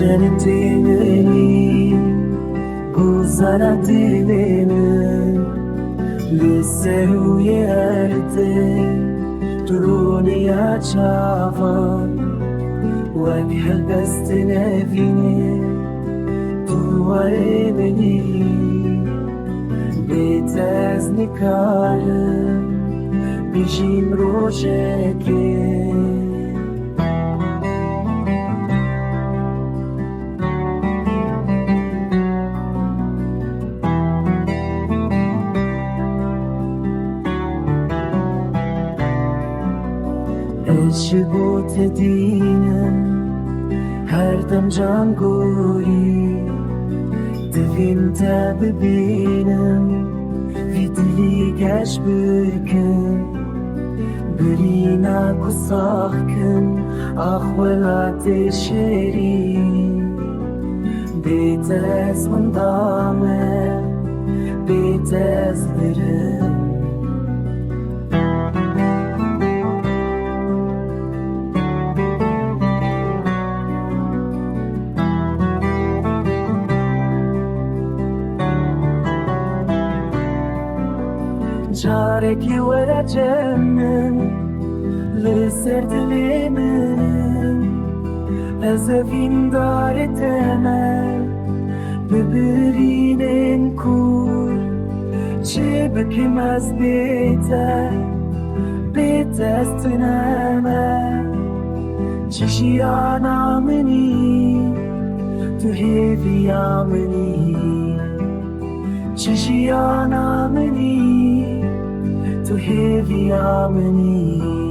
Şeritini uzana dilini Liseu yerde Duruniya çavan Wek helbestine vini Duvare beni Betez nikarım Bijim rojeke Eşibu tedinem her dem can gori Divimde bebinem Vidili geç bükün Bülina kusahkın Ahvelat şeri Betez mındame Betezlerim Careki vereceğim Leser dilimin Ezevin dar etemel Böbürinin kur Çebekimez biter Betestineme Çişiyanamini Tuheviyamini Çişiyanamini To heavy harmony